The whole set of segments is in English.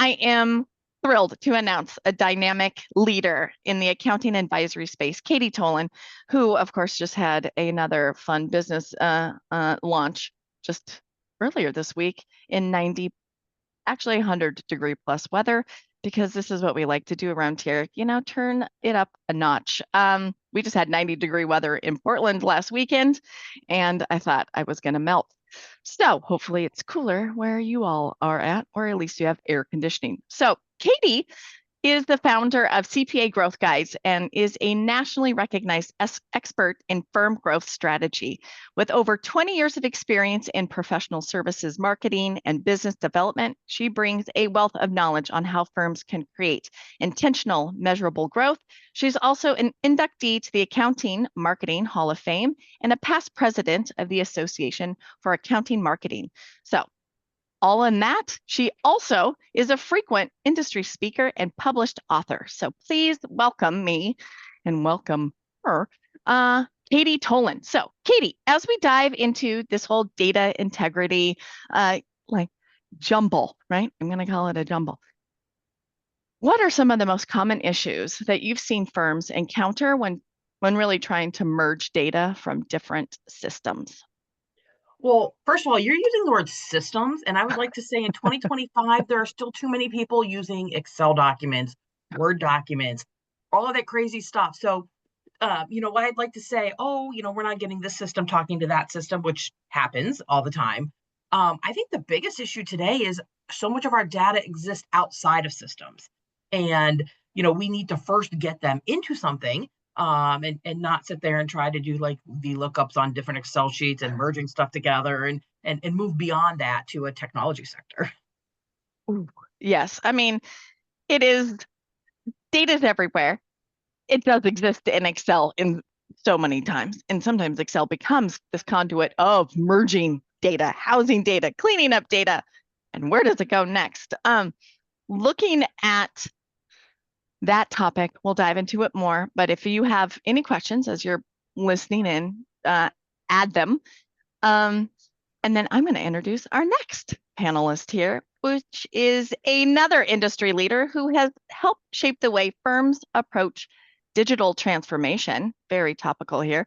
I am thrilled to announce a dynamic leader in the accounting advisory space, Katie Tolin, who, of course, just had another fun business launch just earlier this week in 90, actually 100-degree plus weather, because this is what we like to do around here, turn it up a notch. We just had 90-degree weather in Portland last weekend, and I thought I was going to melt. So hopefully it's cooler where you all are at, or at least you have air conditioning. So Katie is the founder of CPA Growth Guides and is a nationally recognized expert in firm growth strategy. With over 20 years of experience in professional services marketing and business development, she brings a wealth of knowledge on how firms can create intentional, measurable growth. She's also an inductee to the Accounting Marketing Hall of Fame and a past president of the Association for Accounting Marketing. So all in that, she also is a frequent industry speaker and published author. So please welcome me and welcome her, Katie Tolin. So Katie, as we dive into this whole data integrity, like jumble, right? I'm going to call it a jumble. What are some of the most common issues that you've seen firms encounter when really trying to merge data from different systems? Well, first of all, you're using the word systems, and I would like to say in 2025, there are still too many people using Excel documents, Word documents, all of that crazy stuff. So, what I'd like to say, we're not getting this system talking to that system, which happens all the time. I think the biggest issue today is so much of our data exists outside of systems. And, we need to first get them into something and not sit there and try to do like the lookups on different Excel sheets and merging stuff together and move beyond that to a technology sector. Ooh, yes. I mean, it is data's everywhere. It does exist in Excel in so many times. And sometimes Excel becomes this conduit of merging data, housing data, cleaning up data. And where does it go next? Looking at that topic, we'll dive into it more. But if you have any questions as you're listening in, add them. And then I'm going to introduce our next panelist here, which is another industry leader who has helped shape the way firms approach digital transformation. Very topical here.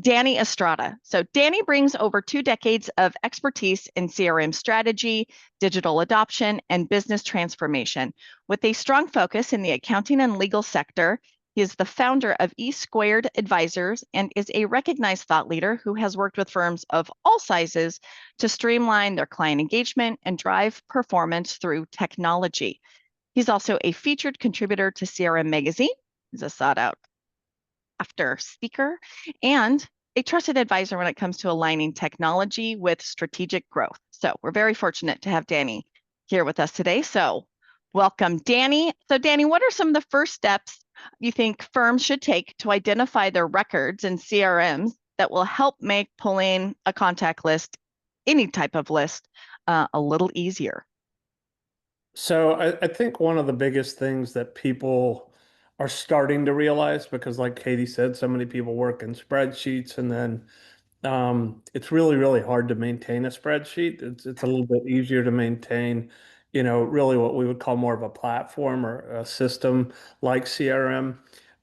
Danny Estrada. So Danny brings over 2 decades of expertise in CRM strategy, digital adoption, and business transformation. With a strong focus in the accounting and legal sector, he is the founder of E Squared Advisors and is a recognized thought leader who has worked with firms of all sizes to streamline their client engagement and drive performance through technology. He's also a featured contributor to CRM Magazine. He's a sought out after speaker and a trusted advisor when it comes to aligning technology with strategic growth. So we're very fortunate to have Danny here with us today. So welcome, Danny. So Danny, what are some of the first steps you think firms should take to identify their records and CRMs that will help make pulling a contact list, any type of list, a little easier? So I think one of the biggest things that people are starting to realize, because like Katie said, so many people work in spreadsheets, and then it's really, really hard to maintain a spreadsheet. It's a little bit easier to maintain, really what we would call more of a platform or a system like CRM.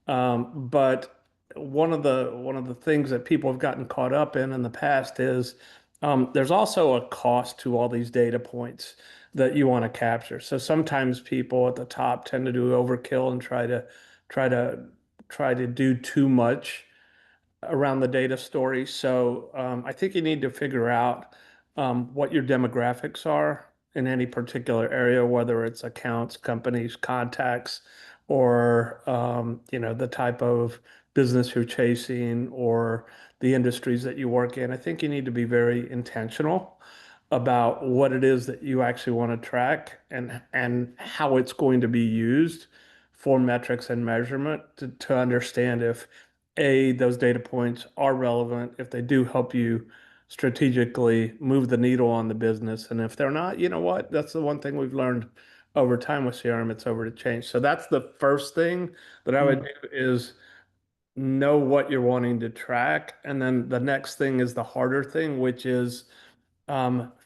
But one of the things that people have gotten caught up in the past is there's also a cost to all these data points that you want to capture. So sometimes people at the top tend to do overkill and try to try to do too much around the data story. So I think you need to figure out what your demographics are in any particular area, whether it's accounts, companies, contacts, or the type of business you're chasing or the industries that you work in. I think you need to be very intentional about what it is that you actually want to track and how it's going to be used for metrics and measurement to understand if those data points are relevant, if they do help you strategically move the needle on the business. And if they're not, you know what? That's the one thing we've learned over time with CRM, it's over to change. So that's the first thing that I would do is know what you're wanting to track. And then the next thing is the harder thing, which is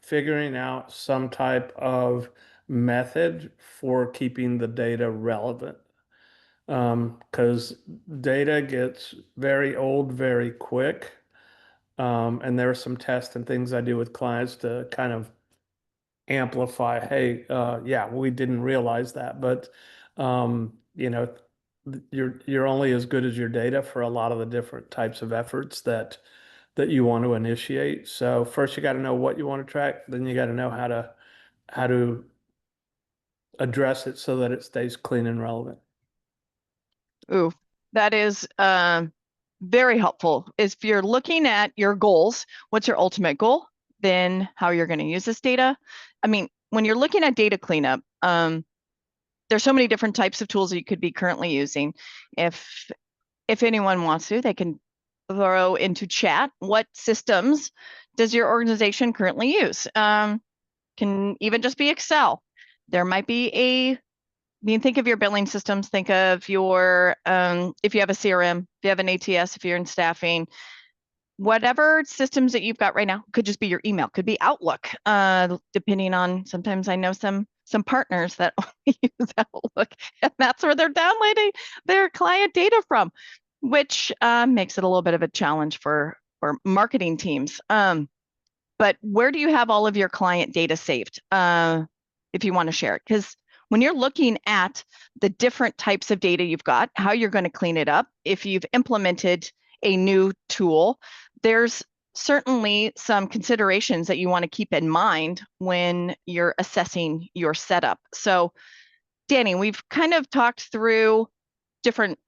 figuring out some type of method for keeping the data relevant. Because data gets very old very quick. And there are some tests and things I do with clients to kind of amplify, hey, yeah, we didn't realize that, but you're only as good as your data for a lot of the different types of efforts that you want to initiate. So first you got to know what you want to track, then you got to know how to address it so that it stays clean and relevant. Ooh, that is very helpful. If you're looking at your goals, what's your ultimate goal? Then how you're going to use this data. I mean, when you're looking at data cleanup, there's so many different types of tools that you could be currently using. If anyone wants to, they can throw into chat what systems does your organization currently use. Can even just be Excel. There might be think of your billing systems, think of your, if you have a CRM, if you have an ATS, if you're in staffing, whatever systems that you've got right now, could just be your email, could be Outlook, depending on, sometimes I know some partners that only use Outlook, and that's where they're downloading their client data from, which makes it a little bit of a challenge for marketing teams. But where do you have all of your client data saved? If you want to share it, because when you're looking at the different types of data you've got, how you're going to clean it up, if you've implemented a new tool, there's certainly some considerations that you want to keep in mind when you're assessing your setup. So, Danny, we've kind of talked through different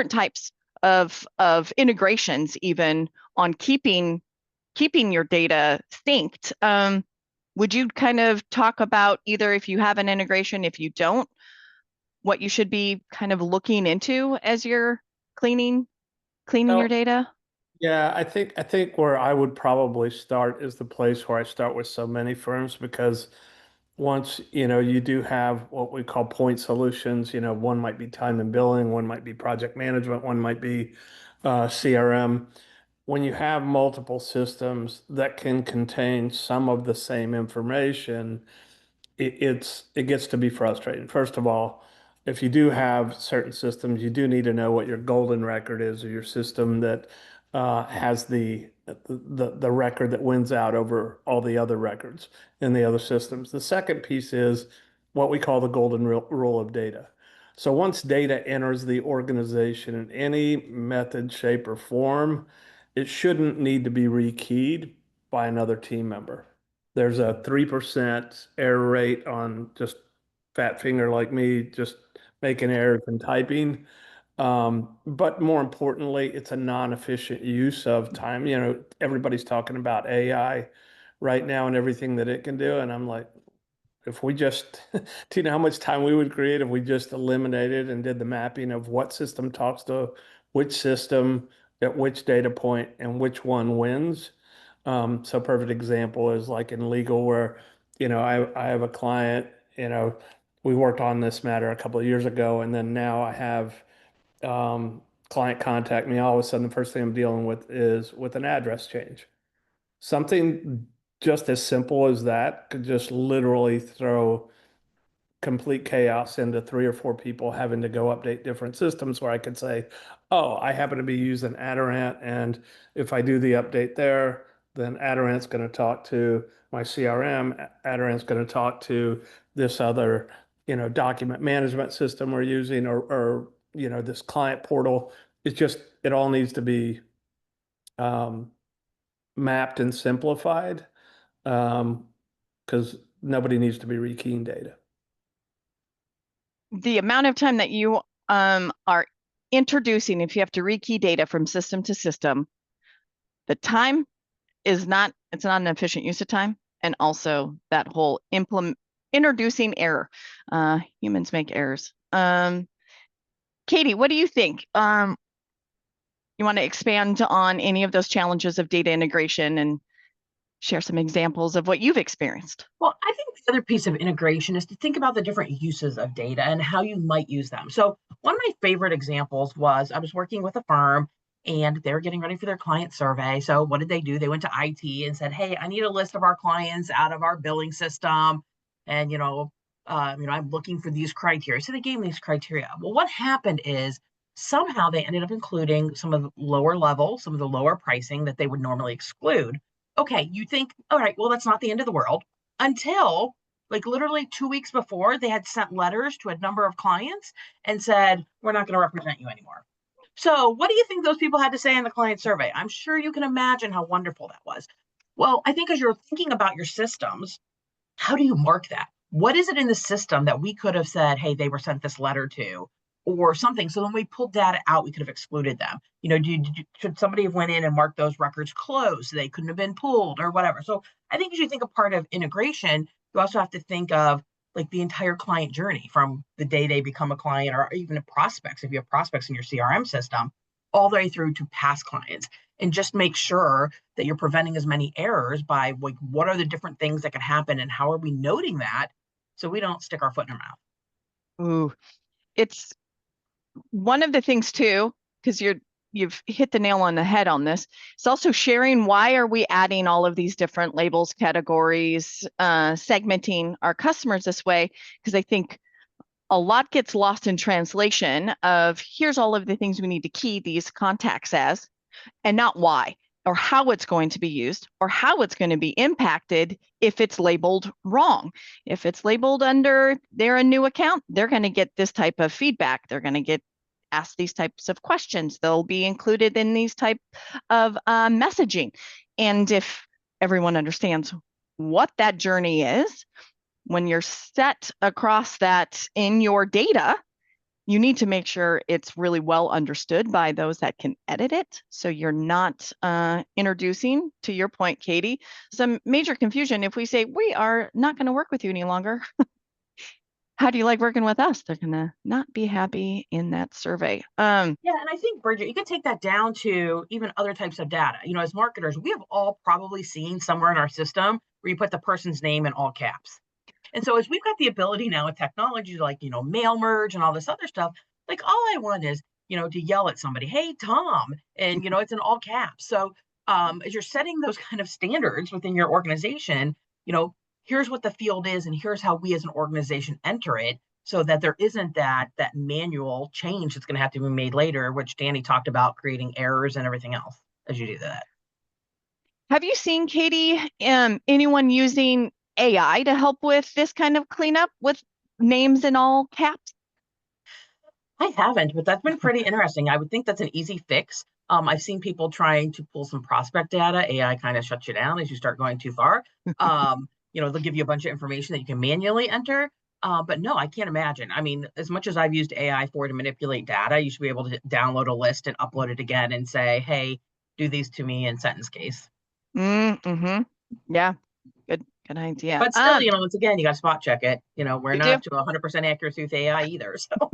types of integrations, even on keeping your data synced. Would you kind of talk about either if you have an integration, if you don't, what you should be kind of looking into as you're cleaning your data? Yeah, I think where I would probably start is the place where I start with so many firms, because once you do have what we call point solutions, one might be time and billing, one might be project management, one might be CRM. When you have multiple systems that can contain some of the same information, it gets to be frustrating. First of all, if you do have certain systems, you do need to know what your golden record is, or your system that has the record that wins out over all the other records in the other systems. The second piece is what we call the golden rule of data. So once data enters the organization in any method, shape, or form, it shouldn't need to be rekeyed by another team member. There's a 3% error rate on just fat finger like me, just making errors and typing. But more importantly, it's a non-efficient use of time. Everybody's talking about AI right now and everything that it can do. And I'm like, if we just, do you know how much time we would create if we just eliminated and did the mapping of what system talks to which system at which data point and which one wins? So perfect example is like in legal where, I have a client, we worked on this matter a couple of years ago, and then now I have client contact me. All of a sudden, the first thing I'm dealing with is with an address change. Something just as simple as that could just literally throw complete chaos into 3 or 4 people having to go update different systems, where I could say, oh, I happen to be using Adirant, and if I do the update there, then Adirant's going to talk to my CRM. Adirant's going to talk to this other, document management system we're using, or this client portal. It all needs to be mapped and simplified, because nobody needs to be rekeying data. The amount of time that you are introducing, if you have to rekey data from system to system, the time it's not an efficient use of time. And also that whole introducing error. Humans make errors. Katie, what do you think? You want to expand on any of those challenges of data integration and share some examples of what you've experienced? Well, I think the other piece of integration is to think about the different uses of data and how you might use them. So one of my favorite examples was I was working with a firm and they were getting ready for their client survey. So what did they do? They went to IT and said, hey, I need a list of our clients out of our billing system. and I'm looking for these criteria. So they gave me these criteria. Well, what happened is somehow they ended up including some of the lower level, some of the lower pricing that they would normally exclude. Okay, you think, all right, well, that's not the end of the world, until like literally 2 weeks before, they had sent letters to a number of clients and said, we're not going to represent you anymore. So what do you think those people had to say in the client survey? I'm sure you can imagine how wonderful that was. Well, I think as you're thinking about your systems, how do you mark that? What is it in the system that we could have said, hey, they were sent this letter to, or something? So when we pulled data out, we could have excluded them. Should somebody have went in and marked those records closed so they couldn't have been pulled or whatever? So I think as you think of part of integration, you also have to think of like the entire client journey from the day they become a client, or even prospects, if you have prospects in your CRM system, all the way through to past clients, and just make sure that you're preventing as many errors by like, what are the different things that could happen and how are we noting that so we don't stick our foot in our mouth. Ooh, it's one of the things too, because you've hit the nail on the head on this. It's also sharing, why are we adding all of these different labels, categories, segmenting our customers this way? Because I think a lot gets lost in translation of, here's all of the things we need to key these contacts as, and not why, or how it's going to be used, or how it's going to be impacted if it's labeled wrong. If it's labeled under they're a new account, they're going to get this type of feedback. They're going to get asked these types of questions. They'll be included in these type of messaging. And if everyone understands what that journey is, when you're set across that in your data, you need to make sure it's really well understood by those that can edit it. So you're not introducing, to your point, Katie, some major confusion. If we say, we are not going to work with you any longer, how do you like working with us? They're going to not be happy in that survey. Yeah, and I think, Bridget, you can take that down to even other types of data. As marketers, we have all probably seen somewhere in our system where you put the person's name in all caps. And so as we've got the ability now with technology to like, mail merge and all this other stuff, like all I want is, to yell at somebody, hey, Tom, and, it's in all caps. So as you're setting those kind of standards within your organization, here's what the field is and here's how we as an organization enter it, so that there isn't that manual change that's going to have to be made later, which Danny talked about, creating errors and everything else as you do that. Have you seen, Katie, anyone using AI to help with this kind of cleanup with names in all caps? I haven't, but that's been pretty interesting. I would think that's an easy fix. I've seen people trying to pull some prospect data. AI kind of shuts you down as you start going too far. They'll give you a bunch of information that you can manually enter. But no, I can't imagine. I mean, as much as I've used AI to manipulate data, you should be able to download a list and upload it again and say, hey, do these to me in sentence case. Mm-hmm. Yeah, good idea. But still, once again, you got to spot check it. We're not do. to 100% accuracy with AI either. So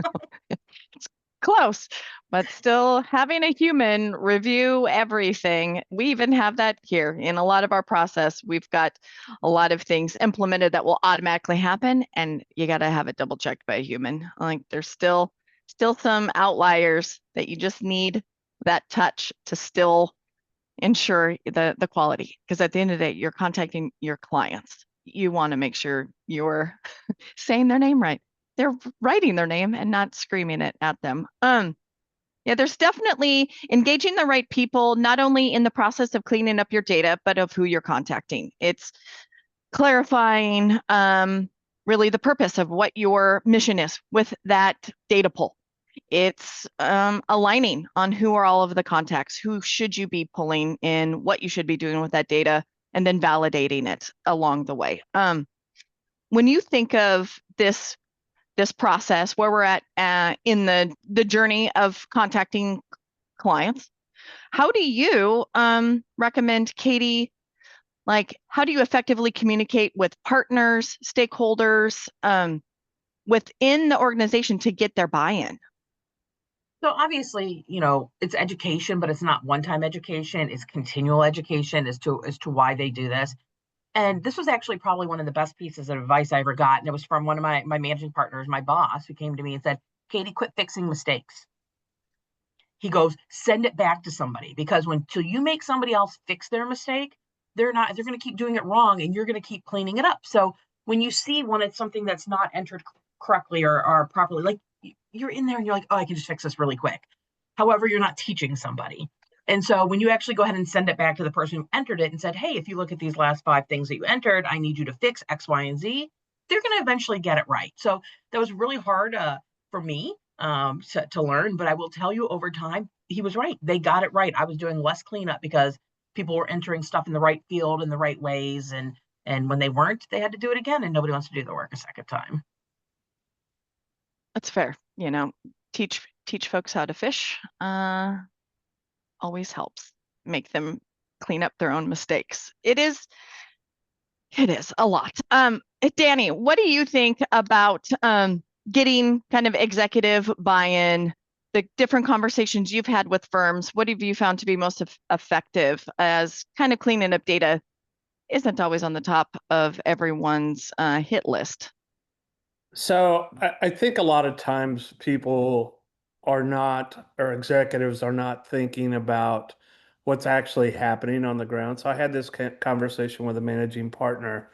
It's close, but still having a human review everything. We even have that here in a lot of our process. We've got a lot of things implemented that will automatically happen, and you got to have it double checked by a human. Like there's still some outliers that you just need that touch to still ensure the quality. Because at the end of the day, you're contacting your clients. You want to make sure you're saying their name right. They're writing their name and not screaming it at them. Yeah, there's definitely engaging the right people, not only in the process of cleaning up your data, but of who you're contacting. It's clarifying really the purpose of what your mission is with that data pull. It's aligning on who are all of the contacts, who should you be pulling in, what you should be doing with that data, and then validating it along the way. When you think of this process, where we're at in the journey of contacting clients, how do you recommend, Katie, like how do you effectively communicate with partners, stakeholders within the organization to get their buy-in? So obviously, it's education, but it's not one-time education. It's continual education as to why they do this. And this was actually probably one of the best pieces of advice I ever got. And it was from one of my managing partners, my boss, who came to me and said, Katie, quit fixing mistakes. He goes, send it back to somebody, because until you make somebody else fix their mistake, they're going to keep doing it wrong and you're going to keep cleaning it up. So when you see when it's something that's not entered correctly or properly, like you're in there and you're like, oh, I can just fix this really quick. However, you're not teaching somebody. And so when you actually go ahead and send it back to the person who entered it and said, hey, if you look at these last 5 things that you entered, I need you to fix X, Y, and Z, they're going to eventually get it right. So that was really hard for me to learn. But I will tell you, over time, he was right. They got it right. I was doing less cleanup because people were entering stuff in the right field in the right ways. And when they weren't, they had to do it again. And nobody wants to do the work a second time. That's fair. Teach folks how to fish always helps. Make them clean up their own mistakes. It is a lot. Danny, what do you think about getting kind of executive buy-in, the different conversations you've had with firms? What have you found to be most effective, as kind of cleaning up data isn't always on the top of everyone's hit list? So I think a lot of times people are not, or executives are not thinking about what's actually happening on the ground. So I had this conversation with a managing partner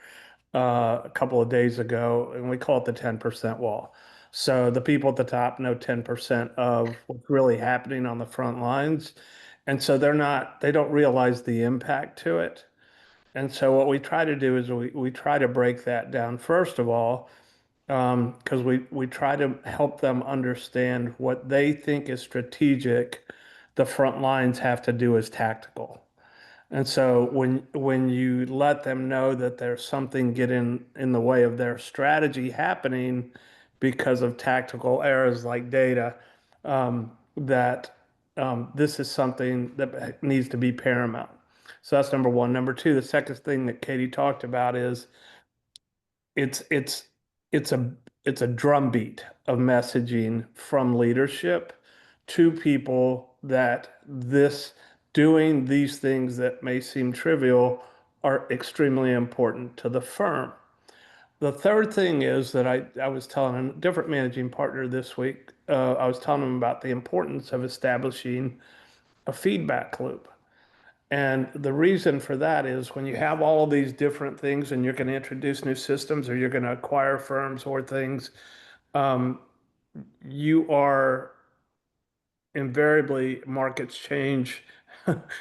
a couple of days ago, and we call it the 10% wall. So the people at the top know 10% of what's really happening on the front lines. And so they don't realize the impact to it. And so what we try to do is we try to break that down, first of all, because we try to help them understand what they think is strategic, the front lines have to do as tactical. And so when you let them know that there's something getting in the way of their strategy happening because of tactical errors like data, that this is something that needs to be paramount. So that's number one. Number two, the second thing that Katie talked about is it's it's it's a it's a drumbeat of messaging from leadership to people that this doing these things that may seem trivial are extremely important to the firm. The third thing is that I was telling a different managing partner this week, I was telling him about the importance of establishing a feedback loop. And the reason for that is when you have all of these different things and you're going to introduce new systems or you're going to acquire firms or things, um, you are invariably markets change,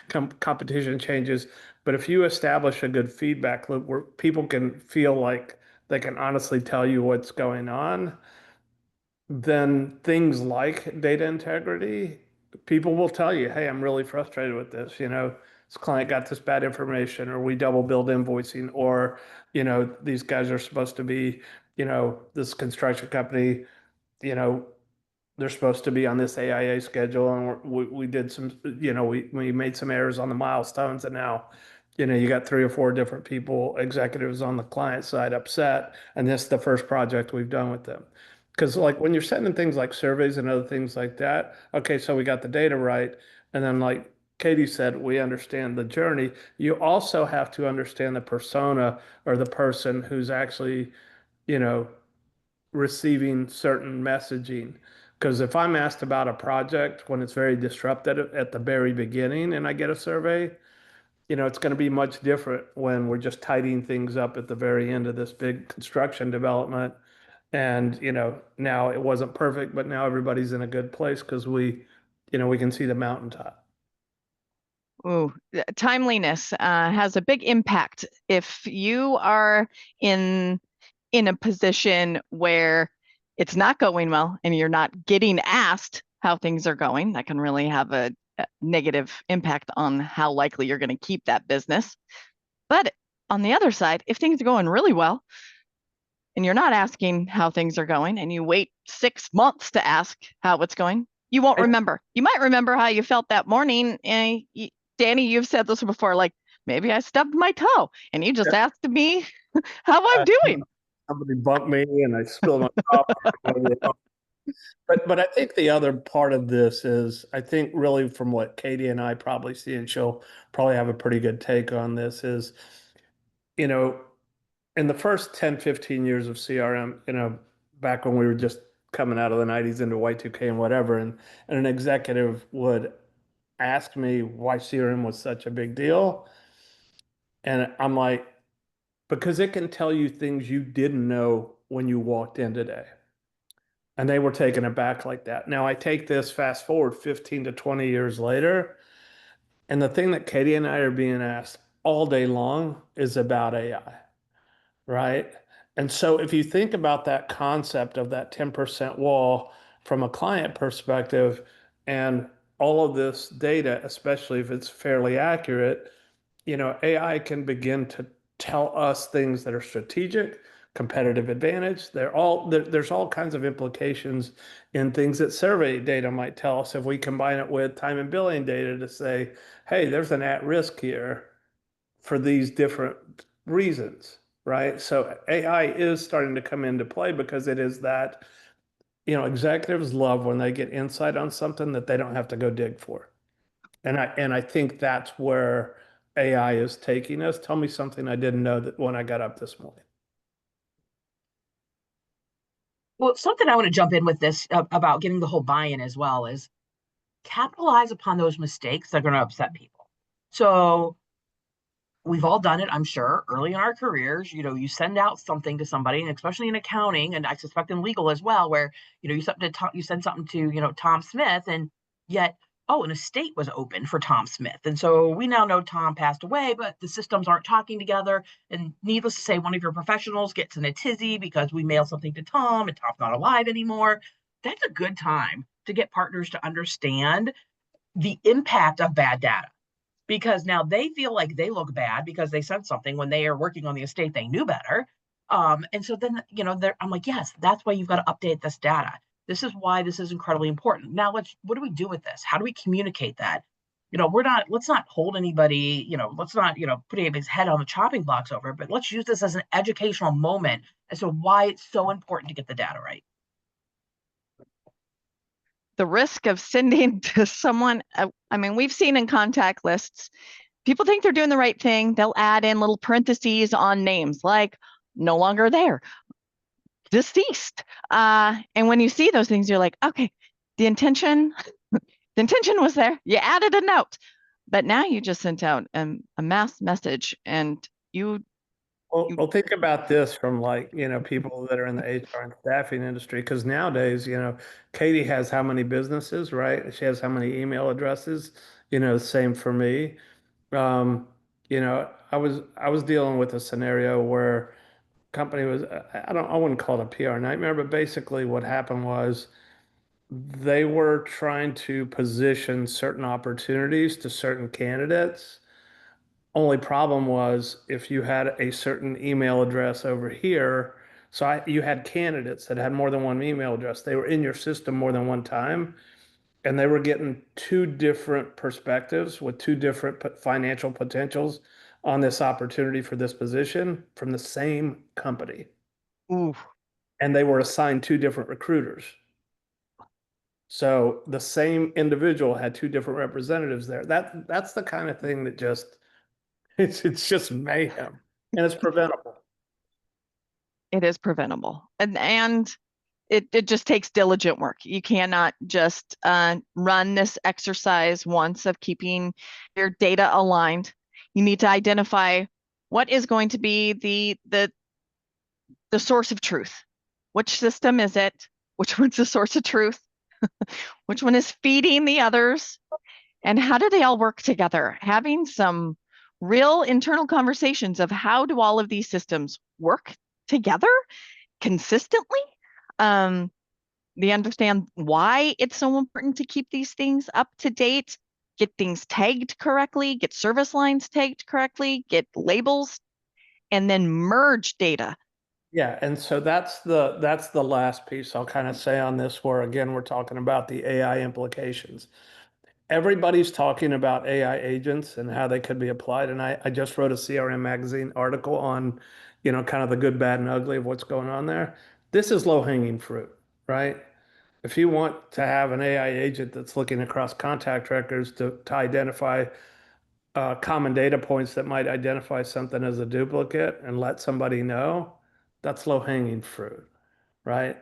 competition changes. But if you establish a good feedback loop where people can feel like they can honestly tell you what's going on, then things like data integrity, people will tell you, hey, I'm really frustrated with this. This client got this bad information, or we double billed invoicing, or, these guys are supposed to be, this construction company, you know, they're supposed to be on this AIA schedule, and we did some, we made some errors on the milestones, and now, you got 3 or 4 different people, executives on the client side upset, and this is the first project we've done with them. Because like when you're sending things like surveys and other things like that, okay, so we got the data right, and then like Katie said, we understand the journey. You also have to understand the persona or the person who's actually, you know, receiving certain messaging. Because if I'm asked about a project when it's very disrupted at the very beginning and I get a survey, it's going to be much different when we're just tidying things up at the very end of this big construction development. And, now it wasn't perfect, but now everybody's in a good place because we can see the mountaintop. Ooh, timeliness has a big impact. If you are in a position where it's not going well and you're not getting asked how things are going, that can really have a negative impact on how likely you're going to keep that business. But on the other side, if things are going really well and you're not asking how things are going and you wait 6 months to ask how it's going, you won't remember. You might remember how you felt that morning. And Danny, you've said this before, like maybe I stubbed my toe and you just asked me how I'm doing. Somebody bumped me and I spilled my coffee. But I think the other part of this is, I think really from what Katie and I probably see, and she'll probably have a pretty good take on this, is, you know, in the first 10, 15 years of CRM, back when we were just coming out of the 90s into Y2K and whatever, and an executive would ask me why CRM was such a big deal. And I'm like, because it can tell you things you didn't know when you walked in today. And they were taken aback like that. Now I take this fast forward 15 to 20 years later, and the thing that Katie and I are being asked all day long is about AI, right? And so if you think about that concept of that 10% wall from a client perspective and all of this data, especially if it's fairly accurate, AI can begin to tell us things that are strategic, competitive advantage. There's all kinds of implications in things that survey data might tell us if we combine it with time and billing data to say, hey, there's an at risk here for these different reasons, right? So AI is starting to come into play because it is that, executives love when they get insight on something that they don't have to go dig for. And I think that's where AI is taking us. Tell me something I didn't know that when I got up this morning. Well, something I want to jump in with this about getting the whole buy-in as well is capitalize upon those mistakes that are going to upset people. So we've all done it, I'm sure, early in our careers. You send out something to somebody, and especially in accounting, and I suspect in legal as well, where you send something to Tom Smith, and yet an estate was open for Tom Smith, and so we now know Tom passed away, but the systems aren't talking together. And needless to say, one of your professionals gets in a tizzy because we mail something to Tom, and Tom's not alive anymore. That's a good time to get partners to understand the impact of bad data, because now they feel like they look bad because they sent something when they are working on the estate they knew better. And so then, I'm like, yes, that's why you've got to update this data. This is why this is incredibly important. Now, what do we do with this? How do we communicate that? Let's not hold anybody, let's not, put anybody's head on the chopping blocks over it, but let's use this as an educational moment as to why it's so important to get the data right. The risk of sending to someone, we've seen in contact lists, people think they're doing the right thing. They'll add in little parentheses on names like no longer there, deceased. And when you see those things, you're like, okay, the intention was there. You added a note, but now you just sent out a mass message, and Well, think about this from people that are in the HR and staffing industry, because nowadays, Katie has how many businesses, right? She has how many email addresses, same for me. I was dealing with a scenario where company was, I wouldn't call it a PR nightmare, but basically what happened was they were trying to position certain opportunities to certain candidates. Only problem was if you had a certain email address over here, you had candidates that had more than one email address. They were in your system more than one time, and they were getting two different perspectives with two different financial potentials on this opportunity for this position from the same company. ooh, And they were assigned two different recruiters. So the same individual had two different representatives there. That's the kind of thing that just it's just mayhem, and it's preventable. it is preventable, and it just takes diligent work. You cannot just run this exercise once of keeping your data aligned. You need to identify what is going to be the source of truth. Which system is it? Which one's the source of truth? Which one is feeding the others? And how do they all work together? Having some real internal conversations of how do all of these systems work together consistently? They understand why it's so important to keep these things up to date, get things tagged correctly, get service lines tagged correctly, get labels, and then merge data. Yeah, and so that's the last piece I'll kind of say on this, where again we're talking about the AI implications. Everybody's talking about AI agents and how they could be applied. And I just wrote a CRM magazine article on, kind of the good, bad, and ugly of what's going on there. This is low-hanging fruit, right? If you want to have an AI agent that's looking across contact records to identify common data points that might identify something as a duplicate and let somebody know, that's low-hanging fruit, right?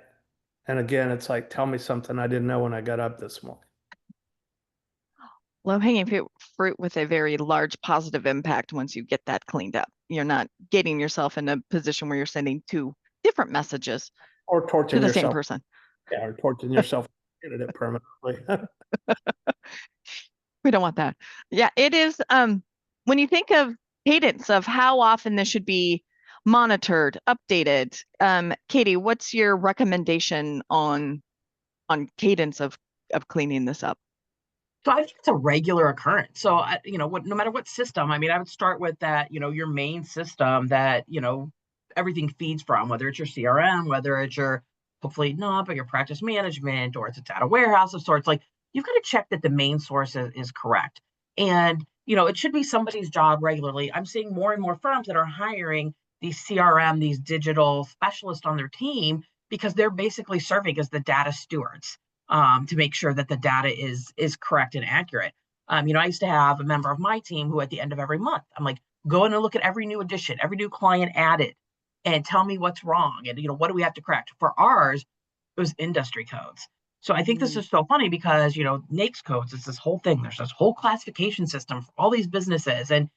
And again, it's like, tell me something I didn't know when I got up this morning. low-hanging fruit with a very large positive impact once you get that cleaned up. You're not getting yourself in a position where you're sending two different messages Or to torching the same yourself. person. Yeah, or torching yourself candidate permanently. We don't want that. Yeah, it is. When you think of cadence of how often this should be monitored, updated, Katie, what's your recommendation on cadence of cleaning this up? So I think it's a regular occurrence. So no matter what system, I mean, I would start with that, your main system that, everything feeds from, whether it's your CRM, whether it's your, hopefully not, but your practice management, or it's a data warehouse of sorts. Like, you've got to check that the main source is correct. And, it should be somebody's job regularly. I'm seeing more and more firms that are hiring these CRM, these digital specialists on their team, because they're basically serving as the data stewards, to make sure that the data is correct and accurate. I used to have a member of my team who, at the end of every month, I'm like, go in and look at every new addition, every new client added, and tell me what's wrong, and what do we have to correct. For ours, it was industry codes. So I think this is so funny because NAICS codes is this whole thing. There's this whole classification system for all these businesses, and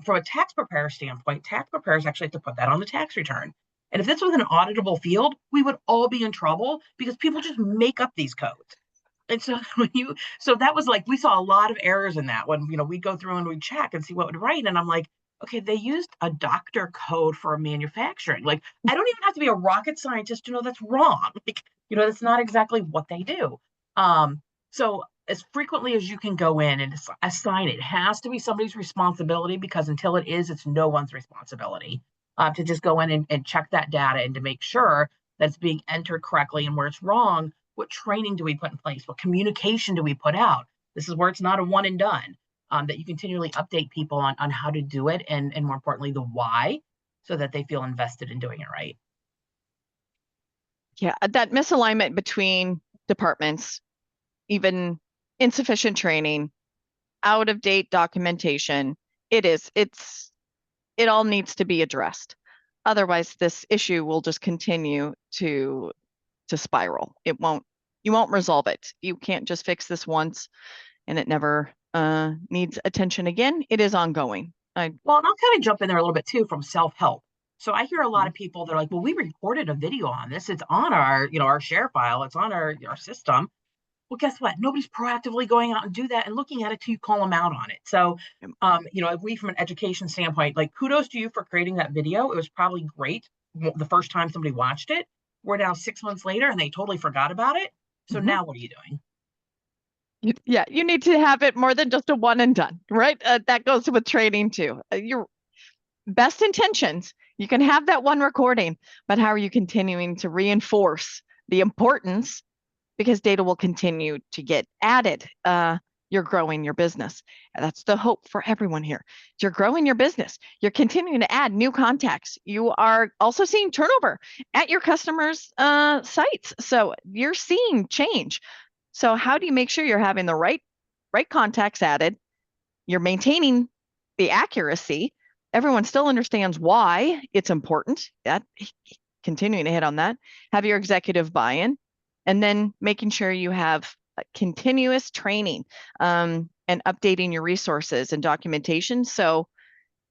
from a tax preparer standpoint, tax preparers actually have to put that on the tax return. And if this was an auditable field, we would all be in trouble because people just make up these codes. And so so that was like, we saw a lot of errors in that when, we'd go through and we'd check and see what would write. And I'm like, okay, they used a doctor code for manufacturing. Like, I don't even have to be a rocket scientist to know that's wrong. Like, that's not exactly what they do. So as frequently as you can go in and assign it, has to be somebody's responsibility, because until it is, it's no one's responsibility, to just go in and check that data and to make sure that it's being entered correctly. And where it's wrong, what training do we put in place? What communication do we put out? This is where it's not a one and done, that you continually update people on how to do it, and more importantly, the why, so that they feel invested in doing it right. Yeah, that misalignment between departments, even insufficient training, out of date documentation, it all needs to be addressed. Otherwise, this issue will just continue to spiral. You won't resolve it. You can't just fix this once and it never needs attention again. It is ongoing. Well, and I'll kind of jump in there a little bit too from self-help. So I hear a lot of people, they're like, well, we recorded a video on this. It's on our, our share file. It's on our system. Well, guess what? Nobody's proactively going out and do that and looking at it till you call them out on it. So, if we, from an education standpoint, like, kudos to you for creating that video. It was probably great the first time somebody watched it. We're now 6 months later and they totally forgot about it. So now what are you doing? Yeah, you need to have it more than just a one and done, right? That goes with training too. Your best intentions, you can have that one recording, but how are you continuing to reinforce the importance? Because data will continue to get added. You're growing your business. And that's the hope for everyone here. You're growing your business. You're continuing to add new contacts. You are also seeing turnover at your customers' sites. So you're seeing change. So how do you make sure you're having the right contacts added? You're maintaining the accuracy. Everyone still understands why it's important. That continuing to hit on that. Have your executive buy-in, and then making sure you have continuous training, and updating your resources and documentation. So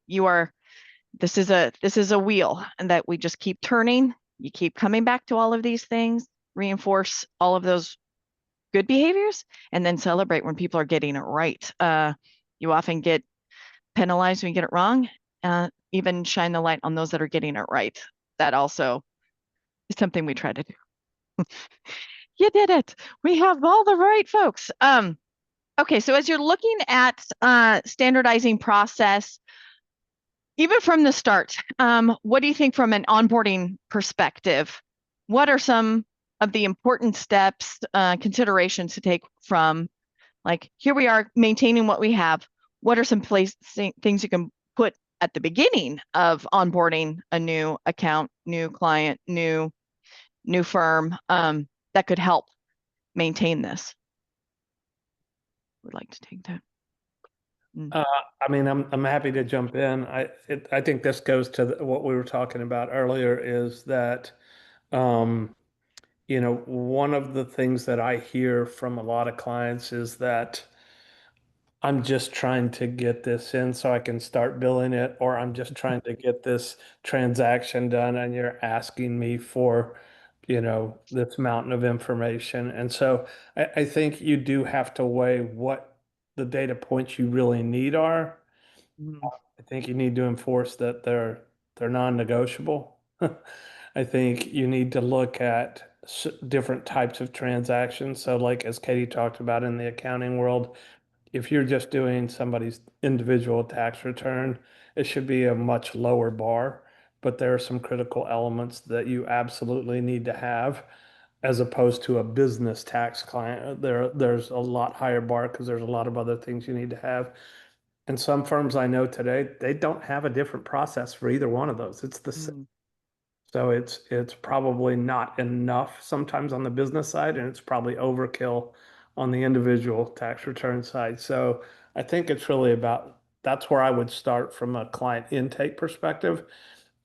this is a wheel, and that we just keep turning. You keep coming back to all of these things, reinforce all of those good behaviors, and then celebrate when people are getting it right. You often get penalized when you get it wrong. Even shine the light on those that are getting it right. That also is something we try to do. You did it. We have all the right folks. Okay, so as you're looking at standardizing process, even from the start, what do you think from an onboarding perspective? What are some of the important steps, considerations to take from, like, here we are maintaining what we have. What are some things you can put at the beginning of onboarding a new account, new client, new firm, that could help maintain this? Would like to take that. I mean, I'm happy to jump in. I think this goes to what we were talking about earlier, is that, one of the things that I hear from a lot of clients is that I'm just trying to get this in so I can start billing it, or I'm just trying to get this transaction done and you're asking me for, this mountain of information. And so I think you do have to weigh what the data points you really need are. Mm, I think you need to enforce that they're non-negotiable. I think you need to look at different types of transactions. So like as Katie talked about in the accounting world, if you're just doing somebody's individual tax return, it should be a much lower bar. But there are some critical elements that you absolutely need to have as opposed to a business tax client. There's a lot higher bar because there's a lot of other things you need to have. And some firms I know today, they don't have a different process for either one of those. It's the mm. so it's probably not enough sometimes on the business side, and it's probably overkill on the individual tax return side. So I think it's really about that's where I would start from a client intake perspective,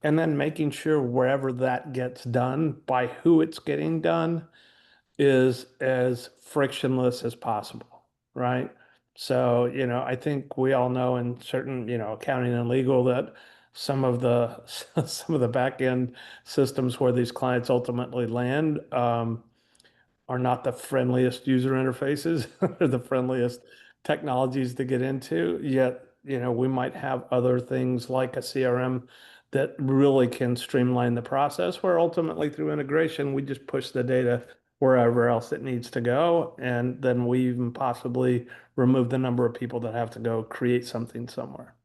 and then making sure wherever that gets done, by who it's getting done, is as frictionless as possible, right? So, I think we all know in certain, accounting and legal that some of the some of the back end systems where these clients ultimately land are not the friendliest user interfaces or the friendliest technologies to get into. Yet, we might have other things like a CRM that really can streamline the process where ultimately through integration, we just push the data wherever else it needs to go. And then we even possibly remove the number of people that have to go create something somewhere.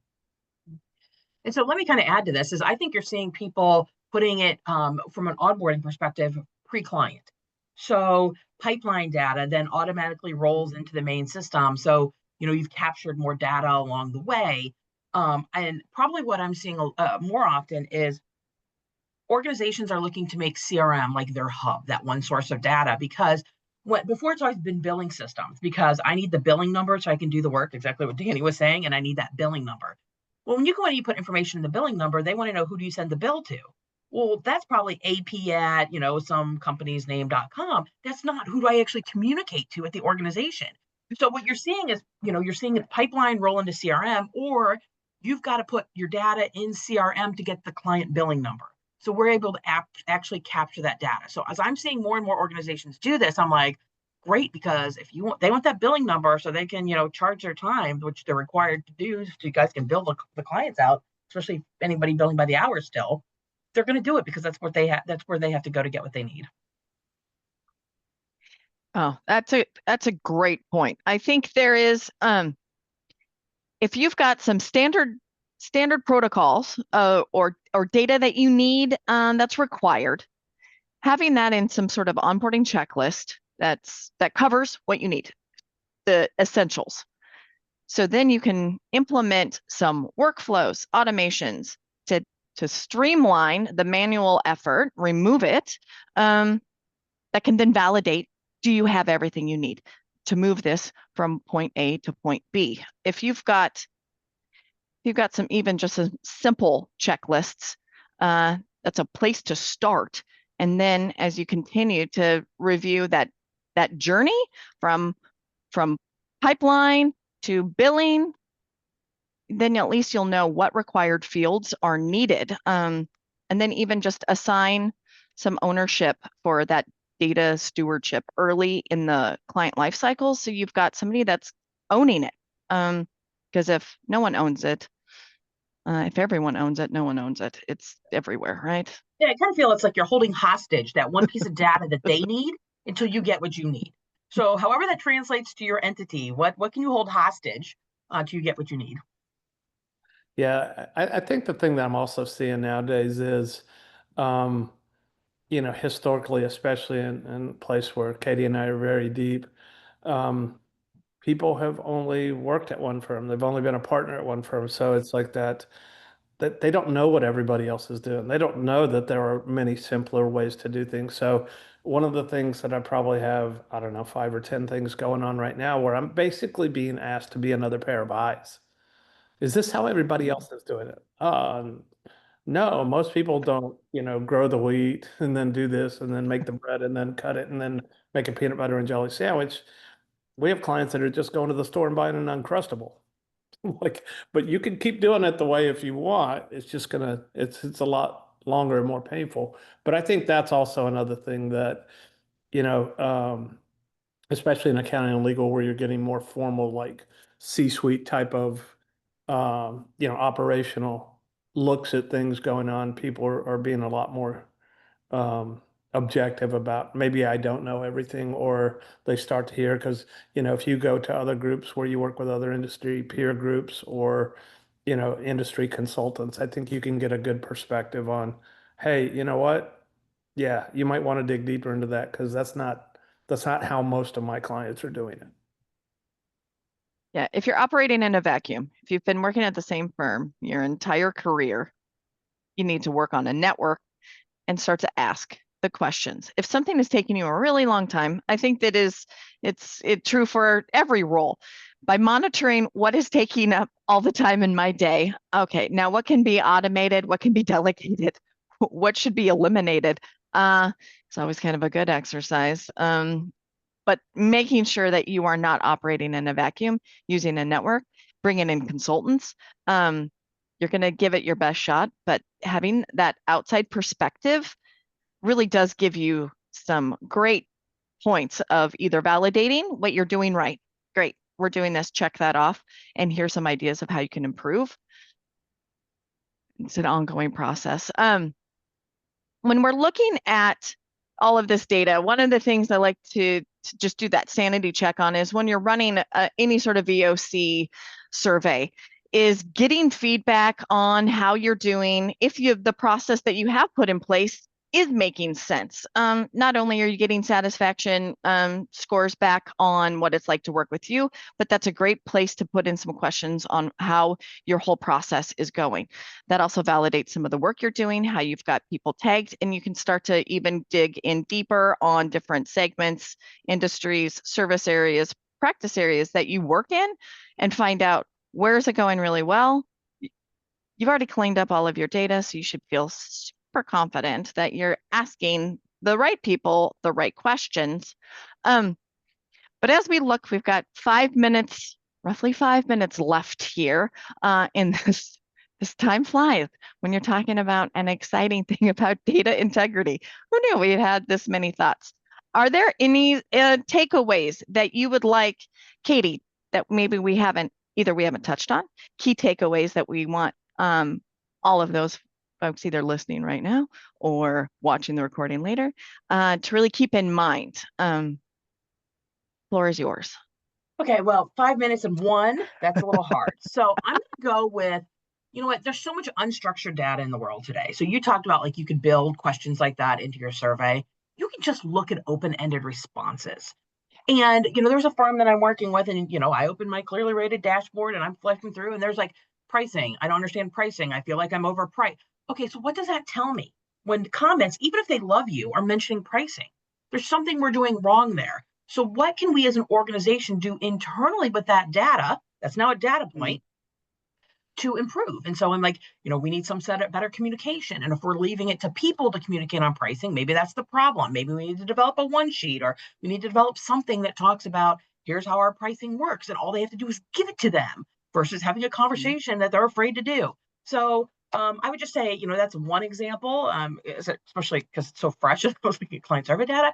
And so let me kind of add to this is I think you're seeing people putting it from an onboarding perspective pre-client. So pipeline data then automatically rolls into the main system. So, you've captured more data along the way. And probably what I'm seeing more often is organizations are looking to make CRM like their hub, that one source of data, because before it's always been billing systems, because I need the billing number so I can do the work, exactly what Danny was saying, and I need that billing number. Well, when you go and you put information in the billing number, they want to know who do you send the bill to. Well, that's probably AP at, some company's name.com. That's not who do I actually communicate to at the organization. So what you're seeing is, you're seeing a pipeline roll into CRM, or you've got to put your data in CRM to get the client billing number. So we're able to actually capture that data. So as I'm seeing more and more organizations do this, I'm like, great, because if they want that billing number so they can, charge their time, which they're required to do, so you guys can bill the clients out, especially if anybody billing by the hour still, they're going to do it because that's what they have. That's where they have to go to get what they need. Oh, that's a great point. I think there is if you've got some standard protocols or data that you need that's required, having that in some sort of onboarding checklist that covers what you need, the essentials. So then you can implement some workflows, automations to streamline the manual effort, remove it, that can then validate, do you have everything you need to move this from point A to point B? If you've got some even just some simple checklists, that's a place to start. And then as you continue to review that journey from pipeline to billing, then at least you'll know what required fields are needed. And then even just assign some ownership for that data stewardship early in the client lifecycle. So you've got somebody that's owning it. Because if no one owns it, if everyone owns it, no one owns it. It's everywhere, right? Yeah, I kind of feel it's like you're holding hostage that one piece of data that they need until you get what you need. So however that translates to your entity, what can you hold hostage until you get what you need? Yeah, I think the thing that I'm also seeing nowadays is, um, historically, especially in a place where Katie and I are very deep, um, people have only worked at one firm. They've only been a partner at one firm. So it's like that they don't know what everybody else is doing. They don't know that there are many simpler ways to do things. So one of the things that I probably have, I don't know, 5 or 10 things going on right now where I'm basically being asked to be another pair of eyes. Is this how everybody else is doing it? No, most people don't, grow the wheat and then do this and then make the bread and then cut it and then make a peanut butter and jelly sandwich. we have clients that are just going to the store and buying an Uncrustable. Like, but you can keep doing it the way if you want. It's just gonna, it's a lot longer and more painful. But I think that's also another thing that, you know, especially in accounting and legal where you're getting more formal, like C-suite type of, operational looks at things going on. People are being a lot more um, objective about maybe I don't know everything, or they start to hear because, if you go to other groups where you work with other industry peer groups or, industry consultants, I think you can get a good perspective on, hey, you know what? Yeah, you might want to dig deeper into that because that's not how most of my clients are doing it. Yeah, if you're operating in a vacuum, if you've been working at the same firm your entire career, you need to work on a network and start to ask the questions. If something is taking you a really long time, I think it's true for every role. By monitoring what is taking up all the time in my day, okay, now what can be automated, what can be delegated, what should be eliminated? It's always kind of a good exercise. But making sure that you are not operating in a vacuum, using a network, bringing in consultants. You're going to give it your best shot, but having that outside perspective really does give you some great points of either validating what you're doing right. Great, we're doing this, check that off. And here's some ideas of how you can improve. It's an ongoing process. When we're looking at all of this data, one of the things I like to just do that sanity check on is when you're running any sort of VOC survey, is getting feedback on how you're doing, if the process that you have put in place is making sense. Not only are you getting satisfaction scores back on what it's like to work with you, but that's a great place to put in some questions on how your whole process is going. That also validates some of the work you're doing, how you've got people tagged, and you can start to even dig in deeper on different segments, industries, service areas, practice areas that you work in, and find out where is it going really well. You've already cleaned up all of your data, so you should feel super confident that you're asking the right people the right questions. But as we look, we've got 5 minutes, roughly 5 minutes left here in this. This time flies when you're talking about an exciting thing about data integrity. Who knew we had this many thoughts? Are there any takeaways that you would like, Katie, that maybe we haven't touched on? Key takeaways that we want all of those folks either listening right now or watching the recording later to really keep in mind. Floor is yours. Okay, well, 5 minutes and one, that's a little hard. So I'm going to go with, you know what, there's so much unstructured data in the world today. So you talked about like you could build questions like that into your survey. You can just look at open-ended responses. And, there's a firm that I'm working with, and, I open my clearly rated dashboard and I'm flipping through, and there's like pricing. I don't understand pricing. I feel like I'm overpriced. Okay, so what does that tell me? When comments, even if they love you, are mentioning pricing, there's something we're doing wrong there. So what can we as an organization do internally with that data? That's now a data point to improve. And so I'm like, we need some better communication. And if we're leaving it to people to communicate on pricing, maybe that's the problem. Maybe we need to develop a one sheet, or we need to develop something that talks about here's how our pricing works. And all they have to do is give it to them versus having a conversation that they're afraid to do. So I would just say, that's one example, especially because it's so fresh as opposed to client survey data.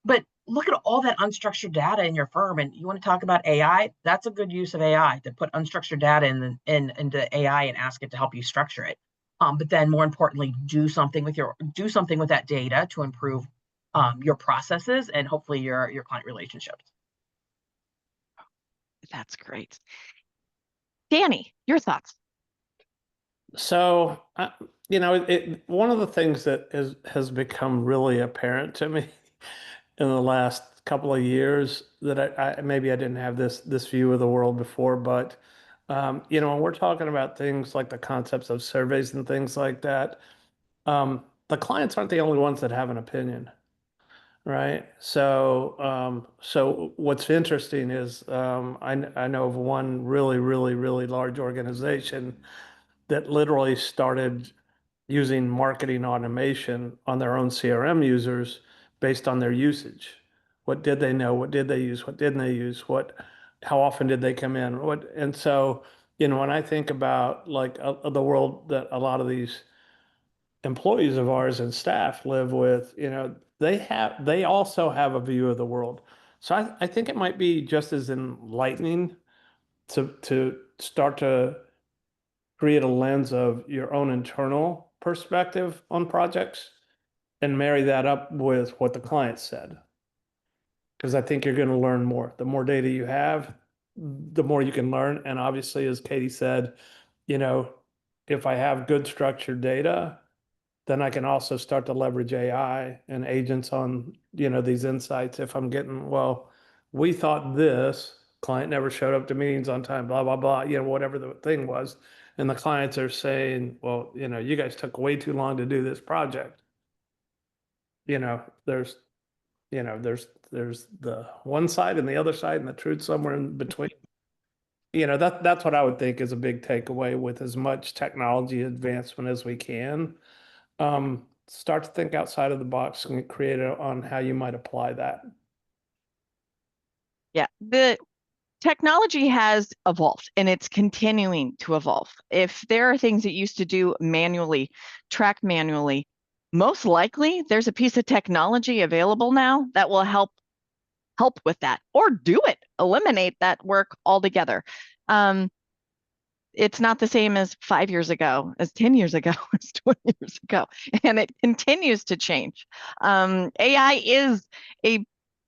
But look at all that unstructured data in your firm, and you want to talk about AI? That's a good use of AI, to put unstructured data into AI and ask it to help you structure it. But then, more importantly, do something with that data to improve your processes and hopefully your client relationships. That's great. Danny, your thoughts? So, one of the things that has become really apparent to me in the last couple of years that I maybe I didn't have this view of the world before, but when we're talking about things like the concepts of surveys and things like that, the clients aren't the only ones that have an opinion, right? So what's interesting is I know of one really, really, really large organization that literally started using marketing automation on their own CRM users based on their usage. What did they know? What did they use? What didn't they use? How often did they come in? And so, when I think about like the world that a lot of these employees of ours and staff live with, they also have a view of the world. So I think it might be just as enlightening to start to create a lens of your own internal perspective on projects and marry that up with what the client said. Because I think you're going to learn more. The more data you have, the more you can learn. And obviously, as Katie said, you know, if I have good structured data, then I can also start to leverage AI and agents on, these insights. If I'm getting, well, we thought this, client never showed up to meetings on time, blah, blah, blah, whatever the thing was. And the clients are saying, well, you guys took way too long to do this project. There's, there's the one side and the other side and the truth somewhere in between. That's what I would think is a big takeaway with as much technology advancement as we can. Start to think outside of the box and create on how you might apply that. Yeah, the technology has evolved and it's continuing to evolve. If there are things that used to do manually, track manually, most likely there's a piece of technology available now that will help with that, or do it, eliminate that work altogether. It's not the same as 5 years ago, as 10 years ago, as 20 years ago, and it continues to change. AI is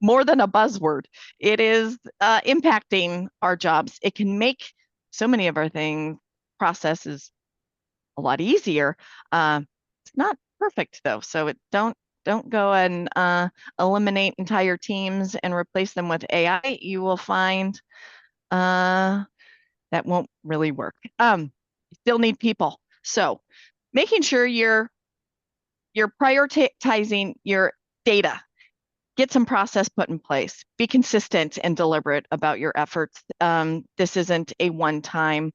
more than a buzzword. It is impacting our jobs. It can make so many of our processes a lot easier. It's not perfect though, so don't go and eliminate entire teams and replace them with AI. You will find that won't really work. You still need people. So making sure you're prioritizing your data, get some process put in place, be consistent and deliberate about your efforts. This isn't a one-time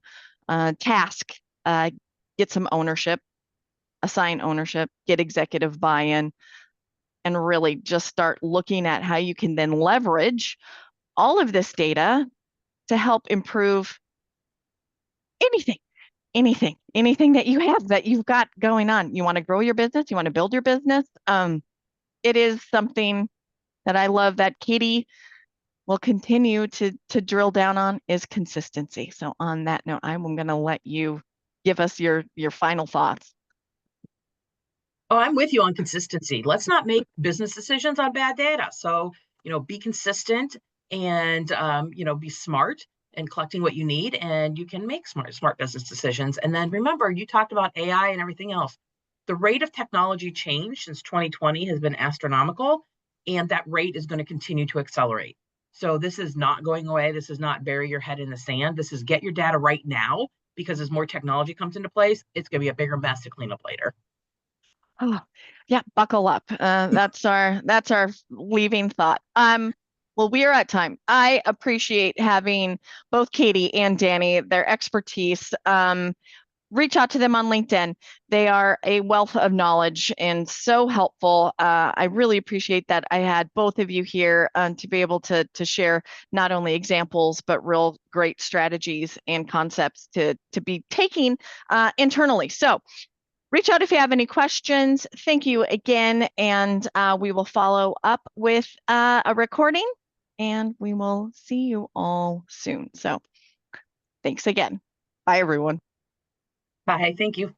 task. Get some ownership, assign ownership, get executive buy-in, and really just start looking at how you can then leverage all of this data to help improve anything that you have, that you've got going on. You want to grow your business, you want to build your business. It is something that I love that Katie will continue to drill down on, is consistency. So on that note, I'm going to let you give us your final thoughts. Oh, I'm with you on consistency. Let's not make business decisions on bad data. So, be consistent and, be smart and collecting what you need, and you can make smart business decisions. And then remember, you talked about AI and everything else. The rate of technology change since 2020 has been astronomical, and that rate is going to continue to accelerate. So this is not going away. This is not bury your head in the sand. This is get your data right now, because as more technology comes into place, it's going to be a bigger mess to clean up later. Oh, yeah, buckle up. That's our leaving thought. Well, we are at time. I appreciate having both Katie and Danny, their expertise. Reach out to them on LinkedIn. They are a wealth of knowledge and so helpful. I really appreciate that I had both of you here to be able to share not only examples, but real great strategies and concepts to be taking internally. So reach out if you have any questions. Thank you again, and we will follow up with a recording, and we will see you all soon. So thanks again. Bye, everyone. Bye. Thank you.